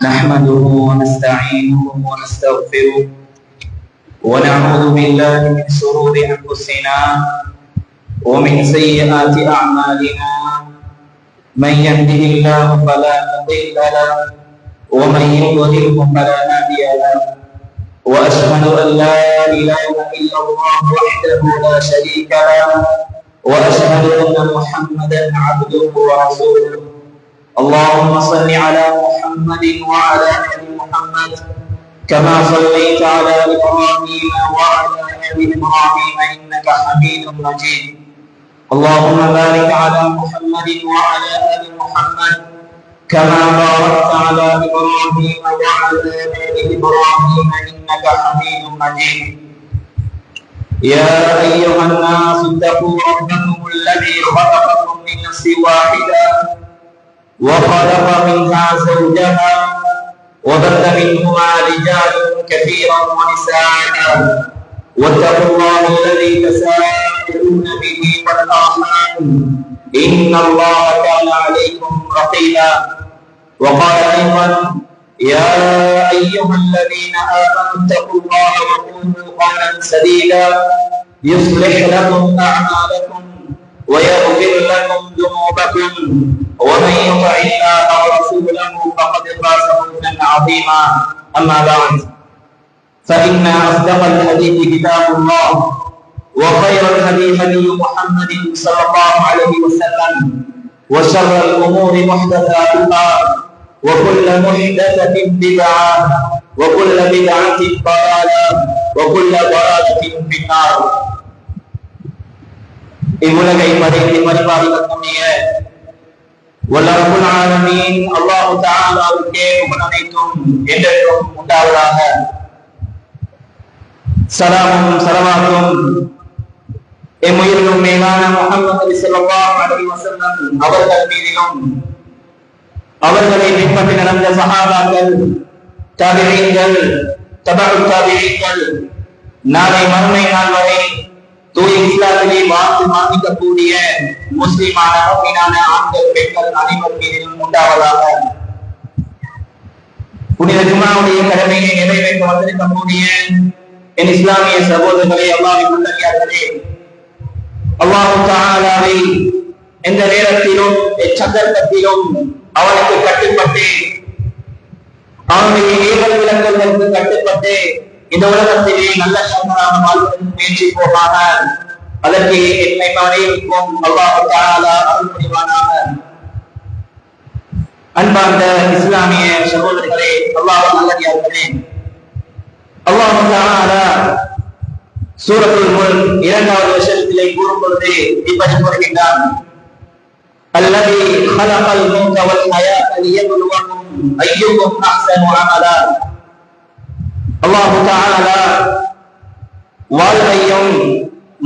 نحمده ونستعينه ونستغفره ونعوذ بالله من شرور أنفسنا ومن سيئات أعمالنا. من يهده الله فلا مضل له ومن يضلل فلا هادي له. وأشهد أن لا إله إلا الله وحده لا شريك له وأشهد أن محمدا عبده ورسوله. اللهم صل على محمد وعلى آل محمد كما صليت على إبراهيم وعلى آل إبراهيم إنك حميد مجيد. اللهم بارك على محمد وعلى آل محمد كما باركت على إبراهيم وعلى آل إبراهيم إنك حميد مجيد. يا أيها الناس اتقوا ربكم الذي خلقكم من نفس واحدة وخلق منها زوجها وبث منهما رجالا كثيرا ونساء واتقوا الله الذي تساءلون به والأرحام إن الله كان عليكم رقيبا. وقال أيضا يا أيها الذين آمنوا اتقوا الله وقولوا قولا سديدا يصلح لكم أعمالكم ويغفر لكم ذنوبكم ومن يطع الله ورسوله فقد فاز فوزا عظيما. أما بعد فإن أصدق الحديث كتاب الله وخير الهدي هدي محمد صلى الله عليه وسلم وشر الأمور محدثاتها وكل محدثة بدعة وكل بدعة ضلالة وكل ضلالة في النار. இவ்வுலகை படைத்து பரிபாலிக்கக்கூடிய வல்லரபுல் ஆலமீன் அல்லாஹ் தஆலாவுக்கே புகழ் அனைத்தும் என்றென்றும் உண்டாவதாக. ஸலாமும் ஸலவாத்தும் எம்முயிரிலும் மேலான முஹம்மது ஸல்லல்லாஹு அலைஹி வஸல்லம் அவர்கள் மீதிலும் அவர்களை பின்பற்றி நடந்த சஹாபாக்கள், தாபிஈன்கள், தபஉத் தாபிஈன்கள், நாளை மறுமை நாள் வரை தூய இஸ்லாத்திலே வாழ்ந்து மாற்றிக்கக்கூடிய முஸ்லிமான முஃமினான ஆண்கள் பெண்கள் அனைவர் மீதிலும் உண்டாவதாக. புனித ஜும்ஆவுடைய கடமையை நிறைவேற்ற வந்திருக்கக்கூடிய என் இஸ்லாமிய சகோதரர்களே, அல்லாஹ்வின் நல்லடியார்களே, அல்லாஹ் தஆலாவை எந்த நேரத்திலும் எச்சந்தர்ப்பத்திலும் அவனுக்கு கட்டுப்பட்டு அவனுடைய ஏவல் விளக்கங்களுக்கு கட்டுப்பட்டு இந்த உலகத்திலே நல்ல சமூகமாக வாழ்வதற்கு முயற்சி போகாம அதற்கு என்னை அனைவருக்கும் அல்லாஹ் தஆலா அருள் புரிவானாக. அன்பார்ந்த இஸ்லாமிய சகோதரர்களே, அல்லாஹ்வின் நல்லடியார்களே, அல்லாஹ் தஆலா சூரத்துல் முல்க் 2வது வசனத்திலே கூறும் பொழுது இப்படி கூறுகின்றான், அல்லதி خلقல் மௌத வல் ஹயாத லியப்லுவக்கும் அய்யுக்கும் அஹ்ஸனு அமலா. அல்லாஹ் தஆலா வாழ்வையும்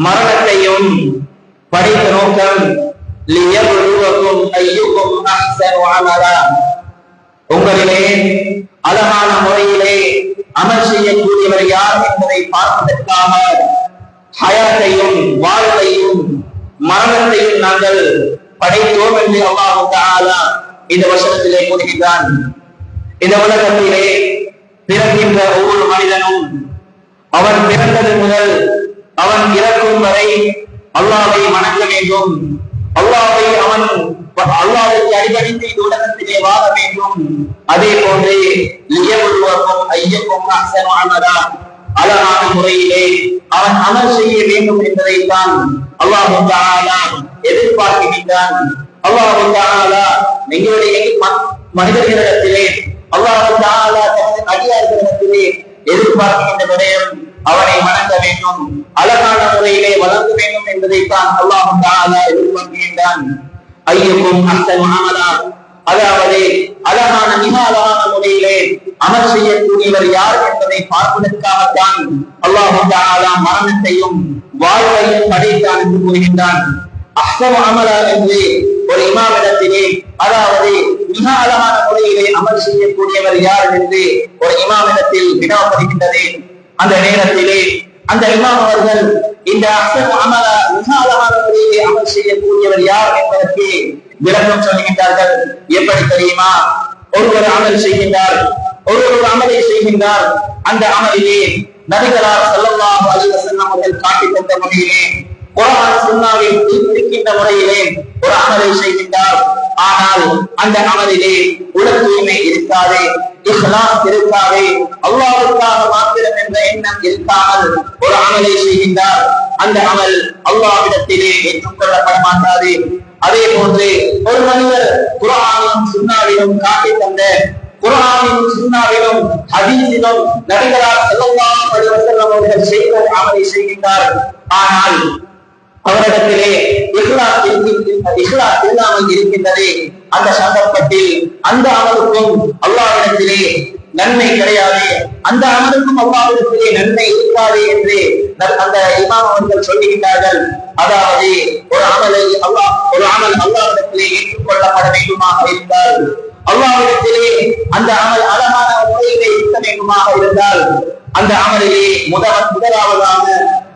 மரணத்தையும் படைத்த நோக்கம் லியப்லுவக்கும் அய்யுக்கும் அஹ்ஸனு அமலா, உங்களிலே அழகான முறையிலே அமல் செய்யக்கூடியவர் யார் என்பதை பார்ப்பதற்காக ஹயாத்தையும் வாழ்வையும் மரணத்தையும் நாங்கள் படைத்தோம் என்று அல்லாஹ் தஆலா இந்த வசனத்திலே கூறுகின்றான். இந்த உலகத்திலே பிறக்கின்ற ஒவ்வொரு மனிதனும் அவன் பிறந்தது முதல் அவன் இறக்கும் வரை அல்லாஹ்வை வணங்க வேண்டும், அல்லாஹ்வுக்கு அடிபணிந்து இந்த உலகத்திலே வாழ வேண்டும். அதே போன்று லியப்லுவக்கும் அய்யுக்கும் அஹ்ஸனு அமலா, அழகான முறையிலே அவன் அமல் செய்ய வேண்டும் என்பதைத்தான் அல்லாஹ் தஆலா எதிர்பார்க்கின்றான். அல்லாஹ் தஆலா எங்களுடைய மனிதர்களிடத்திலே அல்லாஹ் தஆலா தனது அடியார்களிடத்திலே எதிர்பார்க்கின்ற விடயம் அவனை வணங்க வேண்டும், அழகான முறையிலே வளர்க்க வேண்டும் என்பதைத்தான் அல்லாஹ் தஆலா எதிர்பார்க்கின்றான். அய்யுக்கும் அஹ்ஸனு அமலா, அதாவது அழகான மிக அழகான முறையிலே அமல் செய்யக்கூடியவர் யார் என்பதை பார்ப்பதற்காகத்தான் அல்லாஹ் தஆலா மரணத்தையும் வாழ்வையும் படைத்தான் என்று கூறுகின்றான். அஹ்ஸனு அமலா என்று ஒரு இமாமிடத்திலே, அதாவது மிக அழகான முறையிலே அமல் செய்யக்கூடியவர் யார் என்று ஒரு இமாமிடத்தில் வினாப்படுகின்றது. அந்த நேரத்திலே அந்த இமாம் அவர்கள் இந்த அஹ்ஸனு அமலா மிக அழகான முறையிலே அமல் செய்யக்கூடியவர் யார் என்பதற்கு விளக்கம் சொல்லுகின்றார்கள். எப்படி தெரியுமா? ஒருவர் அமல் செய்கின்றார், ஒருவர் அமலை செய்கின்றார். அந்த அமலிலே நபிகளார் ஸல்லல்லாஹு அலைஹி வஸல்லம் அவர்கள் காட்டித் தந்த முறையிலே, குர்ஆன் சுன்னாவில் இருக்கின்ற முறையிலே ஒரு அமலை செய்கின்றார். ஆனால் அந்த அமலிலே உள தூய்மை இருக்காது, இஹ்லாஸ் இருக்காது, அல்லாஹ்வுக்காக மாத்திரம் என்ற எண்ணம் இருக்காமல் ஒரு அமலை செய்கின்றார். அந்த அமல் அல்லாஹ்விடத்திலே ஏற்றுக்கொள்ளப்பட மாட்டாது. அதே போன்று ஒரு மனிதர் குர்ஆனிலும் சுன்னாவிலும் காட்டித் தந்த, குர்ஆனிலும் சுன்னாவிலும் ஹதீஸிலும் நபிகளார் ஸல்லல்லாஹு அலைஹி வஸல்லம் அவர்கள் செய்த அமலை செய்கின்றார். ஆனால் அவரிடத்திலே இஹ்லாஸ் இல்லாமல் இருக்கின்றது. அந்த சந்தர்ப்பத்தில் அந்த அமலுக்கும் அல்லாஹ்விடத்திலே நன்மை கிடையாது, அந்த அமலுக்கும் அல்லாஹ்விடத்திலே நன்மை இருக்காது என்று அந்த இமாம் அவர்கள் சொல்லுகின்றார்கள். அதாவது ஒரு அமல் அல்லாஹ்விடத்திலே ஏற்றுக்கொள்ளப்பட வேண்டுமாக இருந்தால், அல்லாஹ்விடத்திலே அந்த அமல் அழகான முறையிலே இருக்க வேண்டுமாக இருந்தால், அந்த அமலிலே முதலாவதாக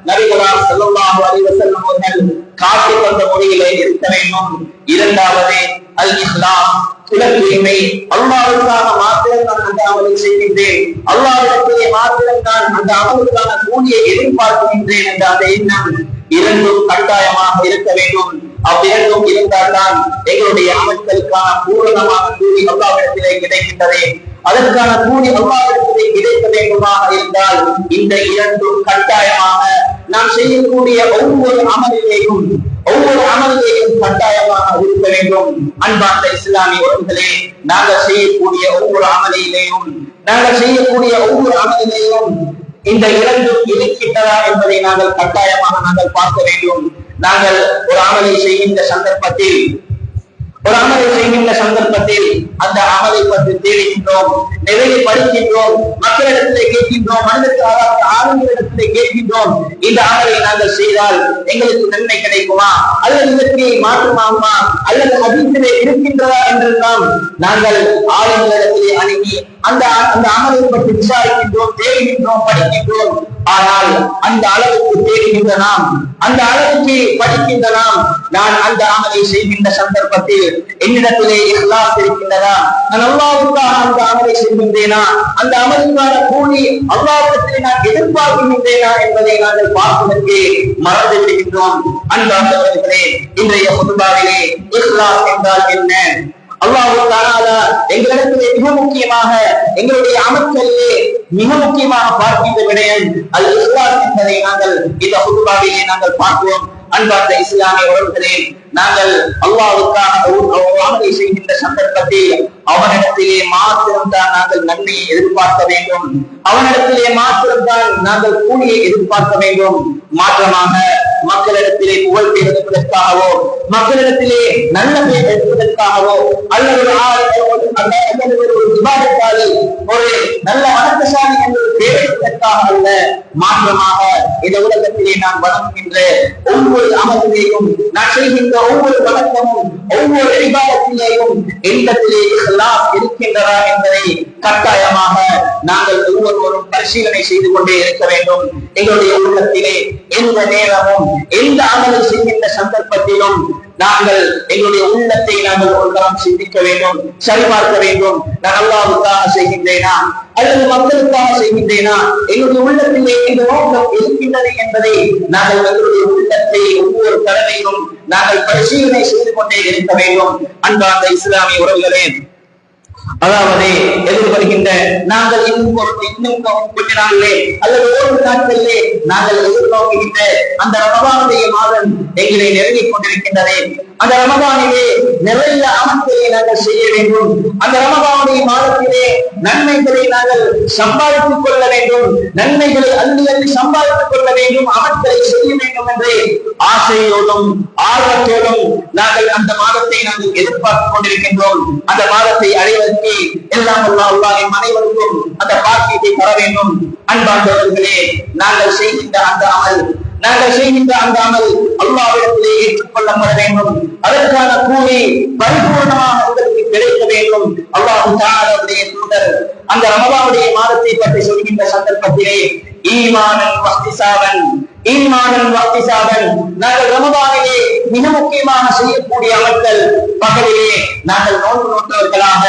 நபிகளார் ஸல்லல்லாஹு அலைஹி வஸல்லம் அவர்கள் காட்டித் தந்த முறையிலே இருக்க வேண்டும். இரண்டாவது அல் இஹ்லாஸ், உள தூய்மை. அல்லாஹ்வுக்காக மாத்திரம் நான் அந்த அமலை செய்கின்றேன், அல்லாஹ்விடத்திலே மாத்திரம் நான் அந்த அமலுக்கான கூலியை எதிர்பார்க்கின்றேன் என்ற அந்த எண்ணம் இரண்டும் கட்டாயமாக இருக்க வேண்டும். அவ்விரண்டும் இருந்தால்தான் எங்களுடைய அமல்களுக்கான பூரணமான கூலி அல்லாஹ்விடத்திலே கிடைக்கின்றது. அதற்கான கூலி அல்லாஹ்விடத்திலே கிடைக்க வேண்டுமாக இருந்தால் இந்த இரண்டும் கட்டாயமாக நாம் செய்யக்கூடிய ஒவ்வொரு அமலிலேயும் கட்டாயமாக இருக்க வேண்டும். அன்பார்ந்த இஸ்லாமிய உறவுகளே, நாங்கள் செய்யக்கூடிய ஒவ்வொரு அமலிலேயும் இந்த இரண்டும் இருக்கின்றதா என்பதை நாங்கள் கட்டாயமாக பார்க்க வேண்டும். நாங்கள் ஒரு அமலை செய்கின்ற சந்தர்ப்பத்தில் அந்த அமலை பற்றி தேடுகின்றோம், நிறைய படிக்கின்றோம், மக்களிடத்திலே கேட்கின்றோம், மனிதர்களுக்கு ஆளுநரிடத்திலே கேட்கின்றோம். இந்த அமலை நாங்கள் செய்தால் எங்களுக்கு நன்மை கிடைக்குமா, அல்லது இதற்கு மாற்றமாகுமா, அல்லது அதிலே இருக்கின்றதா என்றெல்லாம் நாங்கள் ஆளுநரிடத்திலே அணுகி அந்த அமலை பற்றி விசாரிக்கின்றோம், தேடுகின்றோம், படிக்கின்றோம். ஆனால் அந்த அளவுக்கு தேடுகின்ற நாம், அந்த அளவுக்கு படிக்கின்ற நாம், நான் அந்த அமலை செய்கின்ற சந்தர்ப்பத்தில் என்னிடத்திலே இஹ்லாஸ் இருக்கின்றதா, நான் அல்லாஹ்வுக்காக அந்த அமலை செய்கின்றேனா, அந்த அமலுக்கான கூலி அல்லாஹ்விடத்திலே நான் எதிர்பார்க்கின்றேனா என்பதை நாங்கள் பார்ப்பதற்கு மறந்து விடுகின்றோம். அன்பார்ந்தவர்களே, இன்றைய குதுபாவிலே இஹ்லாஸ் என்றால் என்ன? அல்லாஹ் தஆலா எங்களிடத்திலே மிக முக்கியமாக எங்களுடைய அமல்களிலே மிக முக்கியமாக பார்க்கின்ற விடயம் அல் இஹ்லாஸ் என்பதை நாங்கள் இந்த குதுபாவிலே நாங்கள் பார்ப்போம். அன்பார்ந்த இஸ்லாமிய உறவுகளே, நாங்கள் அல்லாஹ்வுக்காக அமலை செய்கின்ற சந்தர்ப்பத்தில் அவனிடத்திலே மாத்திரம்தான் நாங்கள் நன்மையை எதிர்பார்க்க வேண்டும், அவனிடத்திலே மாத்திரம்தான் நாங்கள் கூலியை எதிர்பார்க்க வேண்டும். மாற்றமாக மக்களிடத்திலே புகழ் பெறுவதற்காகவோ, மக்களிடத்திலே நல்ல பெயர் எடுப்பதற்காகவோ, அல்லது ஒரு விவாதத்தாலே ஒரு நல்ல வணக்கசாலி என்று பேசுவதற்காக அல்ல, மாற்றமாக இந்த உலகத்திலே நான் வணங்குகின்ற ஒவ்வொரு அமலிலேயும், நான் செய்கின்ற ஒவ்வொரு வணக்கமும், ஒவ்வொரு விவாதத்திலேயும் என்னிடத்திலே இஹ்லாஸ் இருக்கின்றதா என்பதை கட்டாயமாக நாங்கள் ஒவ்வொருவரும் பரிசீலனை செய்து கொண்டே இருக்க வேண்டும். எங்களுடைய உள்ளத்திலே எந்த நேரமும் எந்த அமலை செய்கின்ற சந்தர்ப்பத்திலும் நாங்கள் எங்களுடைய உள்ளத்தை நாங்கள் ஒரு தரம் சிந்திக்க வேண்டும், சரிபார்க்க வேண்டும். நான் அல்லாஹ்வுக்காக செய்கின்றேனா அல்லது மக்களுக்காக செய்கின்றேனா, எங்களுடைய உள்ளத்திலே இந்த நோக்கம் இருக்கின்றது என்பதை நாங்கள் எங்களுடைய உள்ளத்தை ஒவ்வொரு தடவையும் நாங்கள் பரிசீலனை செய்து கொண்டே இருக்க வேண்டும். அன்பார்ந்த இஸ்லாமிய உறவுகளே, அதாவது எதிர்வருகின்ற நாங்கள் இன்னும் கொஞ்ச நாளிலே அல்லது ஒரு நாட்களிலே நாங்கள் எதிர்நோக்குகின்ற அந்த ரமதானுடைய மாதம் எங்களை நெருங்கிக் கொண்டிருக்கின்றது. அந்த ரமதானிலே நிறைய அமல்களை நாங்கள் செய்ய வேண்டும். அந்த ரமதானுடைய மாதத்திலே நன்மைகளை நாங்கள் சம்பாதித்துக் கொள்ள வேண்டும், நன்மைகளை அள்ளி சம்பாதித்துக் கொள்ள வேண்டும், அமல்களை செய்ய வேண்டும் என்று ஆசையோடும் ஆர்வத்தோடும் நாங்கள் அந்த மாதத்தை நாங்கள் எதிர்பார்த்துக் கொண்டிருக்கின்றோம். அந்த மாதத்தை அடைவதற்கு எல்லாம் அல்லாஹ் அனைவருக்கும் அந்த பாக்கியத்தை தர வேண்டும். அன்பார்ந்தவர்களே, நாங்கள் செய்கின்ற அந்த அமல் அல்லாஹ்விடத்திலே ஏற்றுக்கொள்ளப்பட வேண்டும். அதற்கான கூலி பரிபூர்ணமாக உங்களுக்கு கிடைக்க வேண்டும். அல்லாஹ் தஆலாவுடைய தூதர் அந்த ரமலானுடைய மாதத்தை பற்றி சொல்கின்ற சந்தர்ப்பத்திலே ஈமானன் வஹ்திசாபன் நாங்கள் ரமலானிலே மிக முக்கியமாக செய்யக்கூடிய அமல்கள், பகலிலே நாங்கள் நோன்பு நோற்றவர்களாக,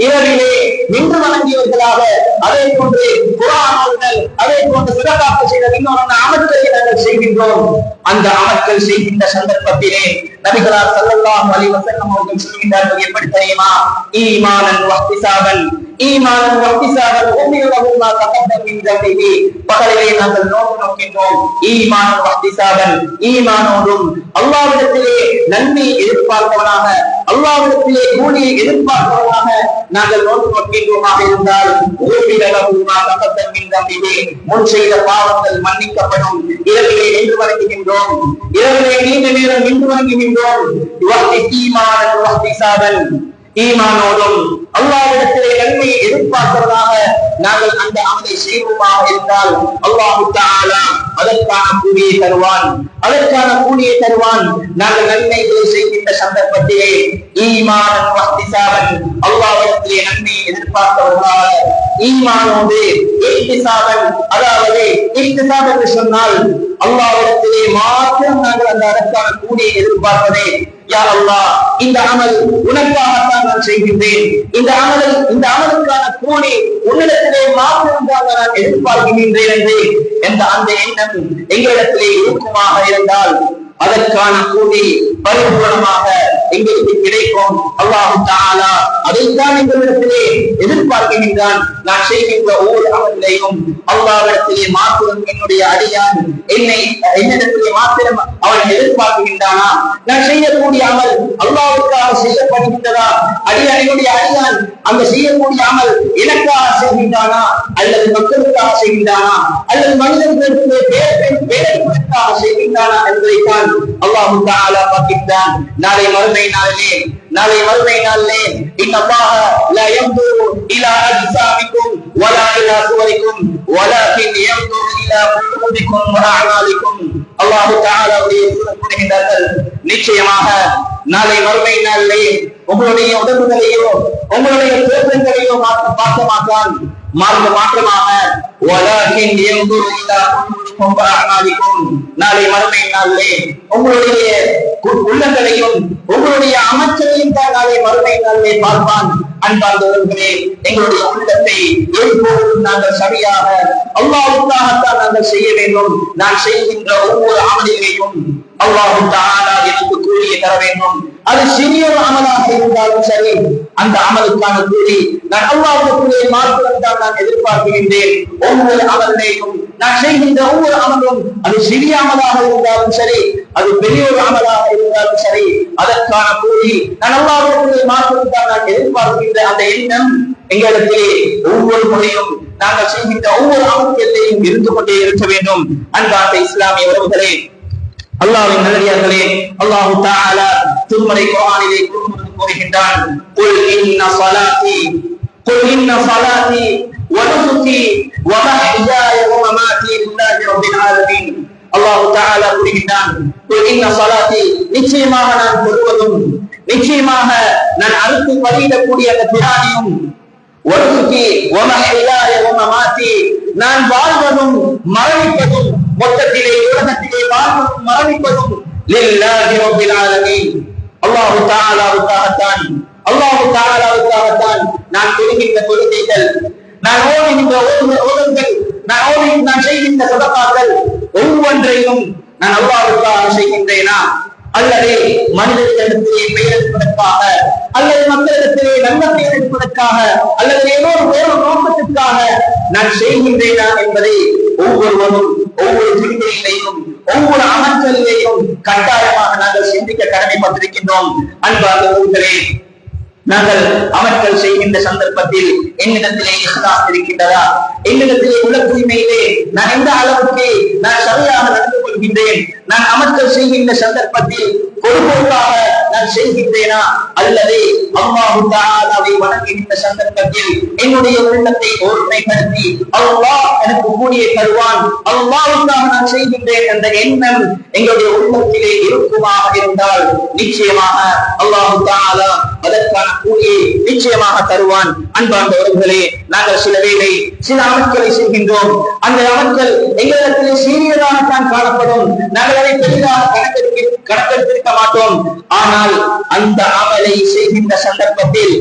இரவிலே நின்று வணங்கியவர்களாக, அதே போன்று குர்ஆன் ஓதுதல், அதே போன்று சதகாத்து செய்தல், இன்னொரு அமல்களை நாங்கள் செய்கின்றோம். அந்த அமல்கள் செய்கின்ற சந்தர்ப்பத்திலே நபிகளார் ஸல்லல்லாஹு அலைஹி வஸல்லம் அவர்கள் சொல்கிறார்கள், எப்படி தெரியுமா? ஈமானன் வஹ்திசாபன், ஈமானன் வஹ்திசாபன் உமிரஹு மா தகத்தம் மின் தம்பிஹி. பகலிலே நாங்கள் நோக்கின்றோம். ஈமானன் வஹ்திசாபன், ஈமானோடும் அல்லாஹ்விடத்திலே நன்மை எதிர்பார்ப்பவனாக, அல்லாஹ்விடத்திலே கூலியை எதிர்பார்ப்பவனாக நாங்கள் நோக்கின்றோமாக இருந்தால் உமிரஹு மா தகத்தம் மின் தம்பிஹி, முன் செய்த பாவங்கள் மன்னிக்கப்படும். இரவிலே நின்று வணங்குகின்றோம், இரவிலே நீண்ட நேரம் நின்று வணங்குகின்றோம். ஈமானன் வஹ்திசாபன், ஈமானோடும் அல்லாஹ்விடத்திலே நன்மையை எதிர்பார்க்கிறதாக நாங்கள் அந்த அமலை செய்வோமாக இருந்தால் அல்லாஹ் தஆலா அதற்கான கூலியை தருவான், அதற்கான கூலியை தருவான். நாங்கள் நன்மைகளை செய்கின்ற சந்தர்ப்பத்திலே ஈமானன் வஹ்திசாபன், அல்லாஹ்விடத்திலே நன்மையை எதிர்பார்க்கிறவர்களாக, ஈமானோடு இஹ்திசாபன், அதாவது இஹ்திசாப் என்று சொன்னால் அல்லாஹ்விடத்திலே மாத்திரம் நாங்கள் அந்த அதற்கான கூலியை எதிர்பார்ப்பதே. யா அல்லாஹ், இந்த அமல் உனக்காகத்தான் நான் செய்கின்றேன், இந்த அமலுக்கான கூலி உன்னிடத்திலே மாத்திரம் தான் நான் எதிர்பார்க்கின்றேன் என்று அந்த எண்ணம் எங்களிடத்திலே இருக்குமாக இருந்தால் அதற்கான கூலி பரிபூர்ணமாக எங்களுக்கு கிடைக்கும். அல்லாஹ் தஆலா அதைத்தான் எங்களிடத்திலே எதிர்பார்க்கின்றான். நான் செய்கின்ற ஒவ்வொரு அமலையும் அல்லாஹ்விடத்திலே மாத்திரம் என்னுடைய அடியான் என்னிடத்திலே மாத்திரம் அவன் எதிர்பார்க்கின்றானா? நான் செய்யக்கூடிய அமல் அல்லாஹ்வுக்காக செய்யப்படுகின்றதா? என்னுடைய அடியான் அந்த செய்யக்கூடிய அமல் எனக்காக செய்கின்றானா, அல்லது மக்களுக்காக செய்கின்றானா, அல்லது மனிதர்களுக்கு பேரர்களுக்காக செய்கின்றானா என்பதைத்தான் அல்லாஹ் தஆலா பார்க்கின்றான். நாளை மறுமை நாளிலே இன்னல்லாஹ லா யன்துரு இலா அஜ்சாமிக்கும் வலா இலா சுவரிக்கும் வலாகின் யன்துரு இலா குலூபிக்கும் வ அஅமாலிக்கும். அல்லாஹ் தஆலா கூறுகின்றார்கள், நிச்சயமாக நாளை மறுமை நாளிலே உங்களுடைய உடம்புகளையோ உங்களுடைய தோற்றங்களையோ பார்க்க மாட்டான், மாற்றமாக வலாகின் யன்துரு இலா குலூபிக்கும் வ அஅமாலிக்கும். நாளை மறுமை நாளிலே உங்களுடைய உள்ளங்களையும் உங்களுடைய அமைச்சரையும் தான் நாளை மறுமை நாளிலே பார்ப்பான். அன்பார்ந்தவர்களே, எங்களுடைய உள்ளத்தை எப்போதும் நாங்கள் சரியாக அல்லாஹ்வுக்காகத்தான் நாங்கள் செய்ய வேண்டும். நான் செய்கின்ற ஒவ்வொரு அமலிலேயும் அல்லாஹ் தஆலா எனக்கு கூலியை தர வேண்டும். அது சிறிய அமலாக இருந்தாலும் சரி, அந்த அமலுக்கான கூலி நான் அல்லாஹ்வுடைய மாத்திரம் தான் நான் எதிர்பார்க்கின்றேன். ஒவ்வொரு அமலிலேயும் நான் செய்கின்ற ஒவ்வொரு அமலும் அது சிறிய அமலாக இருந்தாலும் சரி, அது பெரிய ஒரு அமலாக இருந்தாலும் சரி, அதற்கான கூலி நான் அல்லாஹ்வுடைய மாத்திரம் தான் நான் எதிர்பார்க்கின்ற அந்த எண்ணம் எங்களிடத்திலே ஒவ்வொரு முறையும் நாங்கள் செய்கின்ற ஒவ்வொரு அமல்களிலேயும் இருந்து கொண்டே இருக்க வேண்டும். அன்பார்ந்த இஸ்லாமிய உறவுகளே, அல்லாஹ்வின் நல்லடியார்களே, அல்லாஹ் தஆலா திருமறை குர்ஆனிலே கூறுகின்றான், குல் இன்ன ஸலாத்தி வ நுஸுகி வ மஹ்யாய வ மமாத்தி லில்லாஹி ரப்பில் ஆலமீன். அல்லாஹ் தஆலா கூறுகின்றான், குல் இன்ன ஸலாத்தி, நிச்சயமாக நான் தொழுவதும், நிச்சயமாக நான் அறுத்து பலியிடக்கூடிய அந்த பிராணியும், வ நுஸுகி வ மஹ்யாய வ மமாத்தி, நான் வாழ்வதும் மரணிப்பதும், மொத்தத்திலே உலகத்திலே வாழ்வதும் மரணிப்பதும் லில்லாஹி ரப்பில் ஆலமீன், அல்லாஹ் தஆலாவுக்காகத்தான், அல்லாஹ் தஆலாவுக்காகத்தான். நான் தொழுகின்ற தொழுகைகள், நான் ஓதுகின்ற ஓதுகள், நான் செய்கின்ற சதகாக்கள் ஒவ்வொன்றையும் நான் அல்லாஹ்வுக்காக செய்கின்றேனா, அல்லது மனிதர்களிடத்திலே பெயர் எடுப்பதற்காக, அல்லது மக்களிடத்திலே நல்ல பெயர் எடுப்பதற்காக, அல்லது ஏதோ ஒரு நோக்கத்திற்காக நான் செய்கின்றேனா என்பதை ஒவ்வொருவரும் ஒவ்வொரு திருக்கையிலேயும் ஒவ்வொரு அமல்களிலேயும் கட்டாயமாக நாங்கள் சிந்திக்க கடமைப்பட்டிருக்கின்றோம். அன்பார்ந்தவர்களே, நாங்கள் அமல்கள் செய்கின்ற சந்தர்ப்பத்தில் என்னிடத்திலே இஹ்லாஸ் இருக்கின்றதா, என்னிடத்திலே உள்ள தூய்மையிலே நான் எந்த அளவுக்கு நான் சரியாக நடந்து கொள்கின்றேன், நான் அமல்கள் செய்கின்ற சந்தர்ப்பத்தில் பொறுப்போக்காக நான் செய்கின்றேனா, அல்லது அல்லாஹ் தஆலாவை வணங்குகின்ற சந்தர்ப்பத்தில் என்னுடைய உள்ளத்தை ஒருமைப்படுத்தி அல்லாஹ் எனக்கு கூலியை தருவான், அல்லாஹ்வுக்காக நான் செய்கின்றேன் என்ற எண்ணம் எங்களுடைய உள்ளத்திலே இருக்குமாக இருந்தால் நிச்சயமாக அல்லாஹ் தஆலா அதற்கான கூலியை நிச்சயமாக தருவான். அன்பார்ந்தவர்களே, நாங்கள் சில வேளை சில அமல்களை செய்கின்றோம், அந்த அமல்கள் எங்களிடத்திலே சீரியதாகத்தான் காணப்படும், நாங்கள் அதை பெரிதாக கணக்கெடுத்திருக்க மாட்டோம். ஆனால் அந்த அமலை செய்கின்ற சந்தர்ப்பத்தில்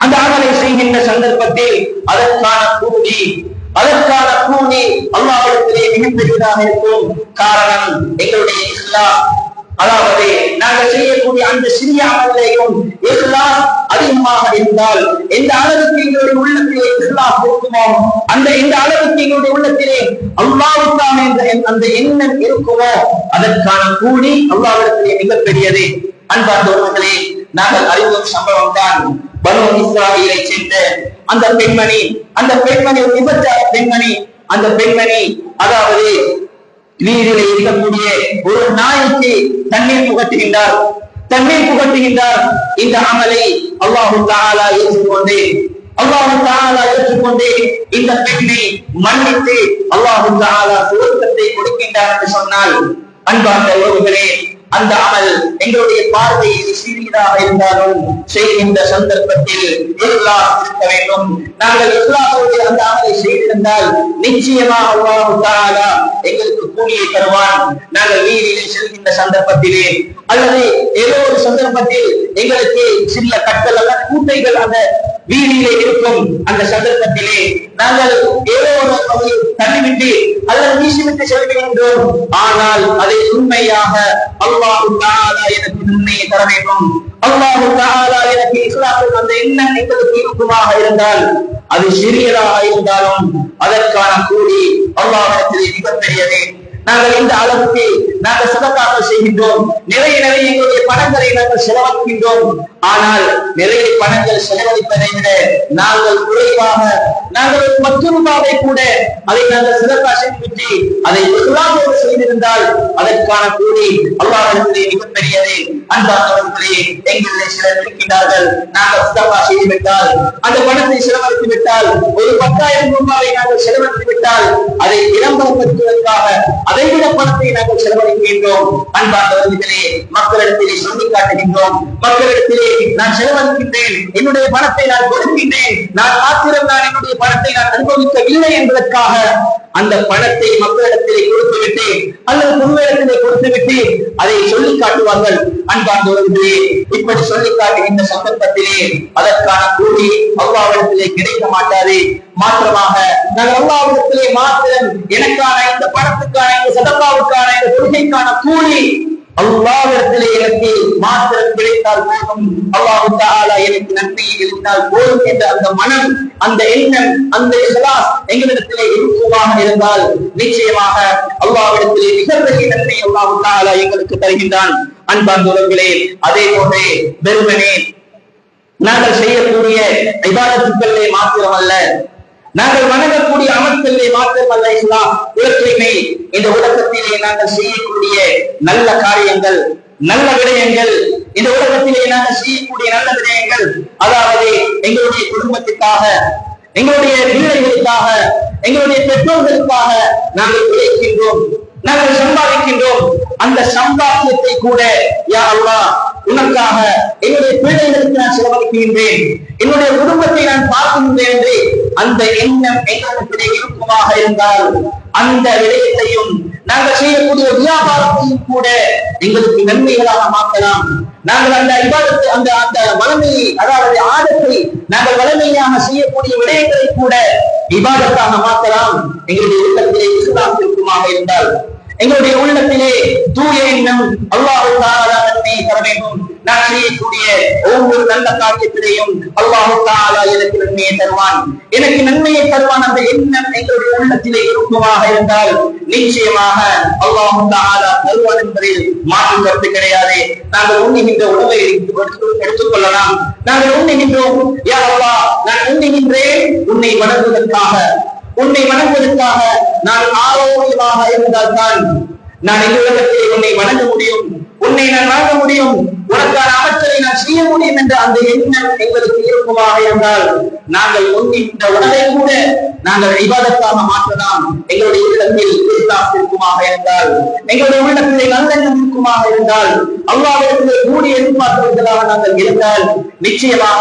அந்த செய்கின்ற சந்தர்ப்பத்தில் அதற்கான கூலி அல்லாஹ்விடத்திலே மிகப்பெரியதாக இருக்கும். காரணம் எங்களுடைய இஸ்லாம், அதாவது நாங்கள் செய்யக்கூடிய அந்த சிறிய அமலிலேயும் இஸ்லாம் அதிகமாக இருந்தால், எந்த அளவுக்கு எங்களுடைய உள்ளத்திலே இஸ்லாம் இருக்குமோ, எந்த அளவுக்கு எங்களுடைய உள்ளத்திலே அல்லாஹ்வுக்கான அந்த எண்ணம் இருக்குமோ, அதற்கான கூலி அல்லாஹ்விடத்திலே மிகப்பெரியது. அன்பார்ந்தவர்களே, நாங்கள் அறிவும் சம்பவம் தான் பனு இஸ்ராயீலை சேர்ந்த அந்த பெண்மணி ஒரு விபச்சார பெண்மணி. அந்த பெண்மணி அதாவது வீதியிலே இருக்கக்கூடிய ஒரு நாய்க்கு தண்ணீர் புகட்டுகின்றார். இந்த அமலை அல்லாஹு தஆலா ஏற்றுக்கொண்டு இந்த பெண்ணை மன்னித்து அல்லாஹு தஆலா சுவர்க்கத்தை கொடுக்கின்றார் என்று சொன்னால், அன்பார்ந்த உறவுகளே, அந்த அமல் எங்களுடைய பார்வையில் சிறியதாக இருந்தாலும் செய்கின்ற சந்தர்ப்பத்தில் இக்லாஸ் இருக்க வேண்டும். நாங்கள் இக்லாஸோடு அந்த அமலை செய்திருந்தால் நிச்சயமாக அல்லாஹ் தஆலா எங்களுக்கு கூலியை தருவான். நாங்கள் வீதியில் செல்கின்ற சந்தர்ப்பத்திலே அல்லது ஏதோ ஒரு சந்தர்ப்பத்தில் எங்களுக்கு சில கற்கள் அல்ல கூட்டைகள் அந்த வீதியிலே இருக்கும். அந்த சந்தர்ப்பத்திலே நாங்கள் ஏதோ ஒரு தள்ளிவிட்டு அல்லது வீசிவிட்டு செல்கின்றோம். ஆனால் அதை உண்மையாக அல்லாஹ் தஆலா எனக்கு நன்மையை தர வேண்டும், அல்லாஹ் தஆலா எனக்கு இஸ்லாமில் அந்த எண்ணம் எங்களுக்கு இருக்குமாக இருந்தால், அது சிறியதாக இருந்தாலும் அதற்கான கூலி அல்லாஹ்விடத்திலே மிகப்பெரியது. நாங்கள் இந்த அளவுக்கு நாங்கள் சதகாக செய்கின்றோம், நிறைய எங்களுடைய பணங்களை நாங்கள் செலவழிக்கின்றோம். ஆனால் நிறைய பணங்கள் செலவழிப்பதை விட நாங்கள் குறைவாக நாங்கள் 10 ரூபாவை கூட அதை நாங்கள் சதகா செய்துவிட்டு அதை இஸ்லாமோடு செய்திருந்தால் அதற்கான கூலி அல்லாஹ்விடத்திலே மிகப்பெரியது. அன்பார்ந்தவர்களே, எங்களிலே சிலர் இருக்கின்றார்கள், நாங்கள் சதகா செய்துவிட்டால் அந்த பணத்தை செலவழித்து விட்டால், ஒரு 10,000 ரூபாயை நாங்கள் செலவழித்து விட்டால் அதை விளம்பரப்படுத்துவதற்காக அதைவிட பணத்தை நாங்கள் செலவழிக்கின்றோம். அன்பார்ந்தவர்களே, மக்களிடத்திலே சொல்லி காட்டுகின்றோம், மக்களிடத்திலே நான் செலவழிக்கின்றேன், என்னுடைய பணத்தை நான் கொடுக்கின்றேன், நான் மாத்திரம் நான் என்னுடைய பணத்தை நான் அனுபவிக்கவில்லை என்பதற்காக அந்த பணத்தை மக்களிடத்திலே கொடுத்துவிட்டு அல்லது பொதுவிடத்திலே கொடுத்துவிட்டு அதை சொல்லி காட்டுவார்கள். அன்பார்ந்தவர்களே, இப்படி சொல்லி காட்டுகின்ற சந்தர்ப்பத்திலே அதற்கான கூலி அல்லாஹ்விடத்திலே கிடைக்க மாட்டாது. மாற்றமாக நாங்கள் அல்லாஹ்விடத்திலே மாத்திரம் எனக்கான இந்த பணத்துக்கான இந்த சதகாவுக்கான இந்த தொழுகைக்கான கூலி அல்லாஹ்விடத்திலே எனக்கு மாத்திரம் கிடைத்தால் போதும், அல்லாஹ் தஆலா எனக்கு நன்மையை அளித்தால் போதும் என்ற அந்த மனம், அந்த எண்ணம், அந்த இஹ்லாஸ் எங்களிடத்திலே இருக்குமாக இருந்தால் நிச்சயமாக அல்லாஹ்விடத்திலே மிகப்பெரிய நன்மை அல்லாஹ் தஆலா எங்களுக்கு தருகின்றான். அன்பார்ந்தவர்களே, அதே போன்றே வெறுமனே நாங்கள் செய்யக்கூடிய இபாதத்துக்களிலே மாத்திரமல்ல, நாங்கள் வணங்கக்கூடிய அமல்களிலே மாத்திரமல்ல, இஸ்லாம் உலகத்திலே இந்த உலகத்திலே நாங்கள் செய்யக்கூடிய நல்ல காரியங்கள், நல்ல விடயங்கள், இந்த உலகத்திலே நாங்கள் செய்யக்கூடிய நல்ல விடயங்கள், அதாவது எங்களுடைய குடும்பத்துக்காக, எங்களுடைய பிள்ளைகளுக்காக, எங்களுடைய பெற்றோர்களுக்காக நாங்கள் உழைக்கின்றோம், நாங்கள் சம்பாதிக்கின்றோம். அந்த சம்பாத்தியத்தை கூட யா அல்லாஹ் உனக்காக என்னுடைய பிள்ளைகளுக்கு நான் செலவழிக்கின்றேன், என்னுடைய குடும்பத்தை நான் பார்க்கின்றேன் என்று அந்த எண்ணம் எங்களுக்கு இருக்குமாக இருந்தால் அந்த விடயத்தையும் நாங்கள் செய்யக்கூடிய வியாபாரத்தையும் கூட எங்களுக்கு நன்மைகளாக மாற்றலாம். நாங்கள் அந்த இபாதத்தை அந்த வளமையை, அதாவது ஆதத்தை நாங்கள் வளமையாக செய்யக்கூடிய விடயங்களை கூட இபாதத்தாக மாற்றலாம். எங்களுடைய உள்ளத்திலே இஸ்லாம் இருக்குமாக இருந்தால், எங்களுடைய உள்ளத்திலே தூய எண்ணம், அல்லாஹ் தஆலா நன்மையை தர வேண்டும், நான் செய்யக்கூடிய ஒவ்வொரு நல்ல காரியத்திலேயும் அல்லாஹ் தஆலா எனக்கு நன்மையை தருவான், எனக்கு நன்மையை தருவான் அந்த எண்ணம் எங்களுடைய உள்ளத்திலே இருக்குமாக இருந்தால் நிச்சயமாக அல்லாஹ் தஆலா தருவான் என்பதில் மாற்று கருத்து கிடையாது. நாங்கள் உண்ணுகின்ற உணவை எடுத்துக் கொள்ளலாம். நாங்கள் உண்ணுகின்றோம், யா அல்லாஹ் நான் உண்ணுகின்றேன் உன்னை வணங்குவதற்காக, உன்னை வணங்குவதற்காக நான் ஆரோக்கியமாக இருந்தால்தான் நான் இந்த உலகத்திலே உன்னை வணங்க முடியும், உன்னை நான் வணங்க முடியும், உனக்கான அமைச்சரை நான் செய்ய முடியும் என்ற அந்த எண்ணம் எங்களுக்கு இருக்குமாக இருந்தால் நாங்கள் உண்ணுகின்ற உணவை கூட நாங்கள் இபாதத்தாக மாற்றலாம். எங்களுடைய உள்ளத்தில் இஸ்லாம் இருக்குமாக இருந்தால், எங்களுடைய உள்ளத்திலே நல்லெண்ணம் இருக்குமாக இருந்தால், அல்லாஹ்விடத்திலே கூடிய எதிர்பார்ப்புகளாக நாங்கள் இருந்தால் நிச்சயமாக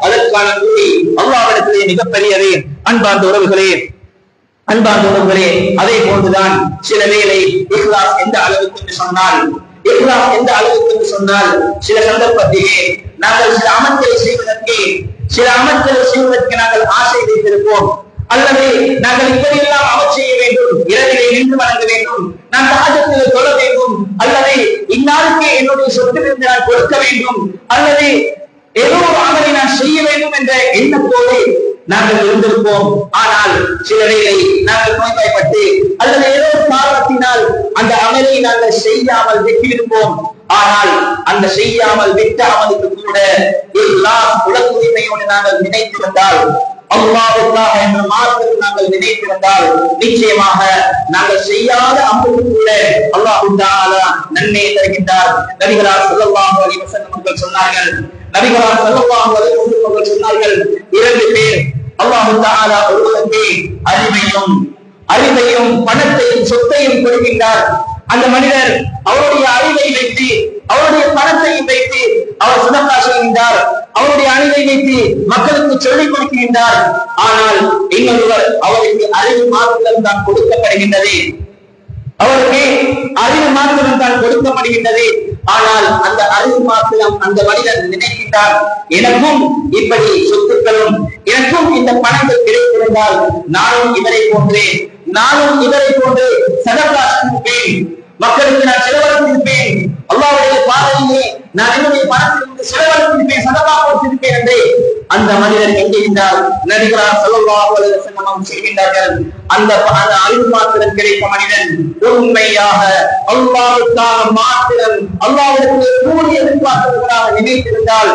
அதற்கான கூலி அல்லாஹ்விடத்திலே மிகப்பெரியது. அன்பார்ந்த உறவுகளே, அதே போன்றுதான் சில வேளை இஹ்லாஸ் எந்த அளவுக்கு என்று சொன்னால் சில சந்தர்ப்பத்திலே நாங்கள் சில அமல்களை செய்வதற்கு சில அமல்களை செய்வதற்கு நாங்கள் ஆசை வைத்திருப்போம். அல்லது நாங்கள் இப்படியெல்லாம் அமல் செய்ய வேண்டும், இரவிலே நின்று வணங்க வேண்டும், நான் தாஜத்தில் தொழ வேண்டும், அல்லது இந்நாளுக்கு என்னுடைய சொத்திலிருந்து நான் கொடுக்க வேண்டும், அல்லது ஏதோ ஒரு அமலை நான் செய்ய வேண்டும் என்ற எண்ணத்தோடு நாங்கள் இருந்திருப்போம். ஆனால் சில வேளை நாங்கள் நோய்வாய்ப்பட்டு அல்லது ஏதோ ஒரு காரணத்தினால் அந்த அமலை நாங்கள் செய்யாமல் விட்டிருப்போம். ஆனால் அந்த செய்யாமல் விட்ட அமலுக்கு கூட எல்லா உலகுரிமையோடு நாங்கள் நினைத்திருந்தால், அல்லாஹ்வுக்காக என்ற மார்க்கத்தில் நாங்கள் நினைத்திருந்தால், நிச்சயமாக நாங்கள் செய்யாத அமலுக்கு கூட அல்லாஹ் தஆலா நன்மை தருகின்றார். நபிகளார் ஸல்லல்லாஹு அலைஹி வஸல்லம் அவர்கள் சொன்னார்கள், நபிகளார் ஸல்லல்லாஹு அலைஹி வஸல்லம் அவர்கள் சொன்னார்கள், இரண்டு பேர் அல்லாஹ் தஆலா ஒருவருக்கு அறிவையும் பணத்தையும் சொத்தையும் கொடுக்கின்றார். அந்த மனிதர் அவருடைய அறிவை வைத்து அவருடைய பணத்தையும் வைத்து அவர் சதகா செய்கின்றார், அவருடைய அறிவை வைத்து மக்களுக்கு சொல்லிக் கொடுக்கின்றார். ஆனால் இன்னொருவர் அவருக்கு அறிவு மாத்திரம் தான் கொடுக்கப்படுகின்றது, அவருக்கு அறிவு மாத்திரம் தான் கொடுக்கப்படுகின்றது. ஆனால் அந்த அறிவு மாத்திரம் அந்த மனிதன் நினைக்கின்றார், எனக்கும் இப்படி சொத்துக்களும் எனக்கும் இந்த பணங்கள் கிடைத்திருந்தால் நானும் இவரை போன்று சதகா செய்வேன், மக்களுக்கு நான் செலவழித்திருப்பேன், அல்லாஹ்வுடைய பாதையிலே நான் என்னுடைய பணத்திலிருந்து செலவழித்திருப்பேன், சதகா கொடுத்திருப்பேன் என்று அந்த மனிதர் என்கின்றார். நபிகளார் ஸல்லல்லாஹு அலைஹி வஸல்லம் சொல்கின்றார்கள், அந்த அறிவு மாத்திரம் கிடைத்த மனிதன் உண்மையாக அல்லாஹ்வுக்காக மாத்திரம் அல்லாஹ்வுடைய கூலி எதிர்பார்ப்பதற்காக நினைத்திருந்தால்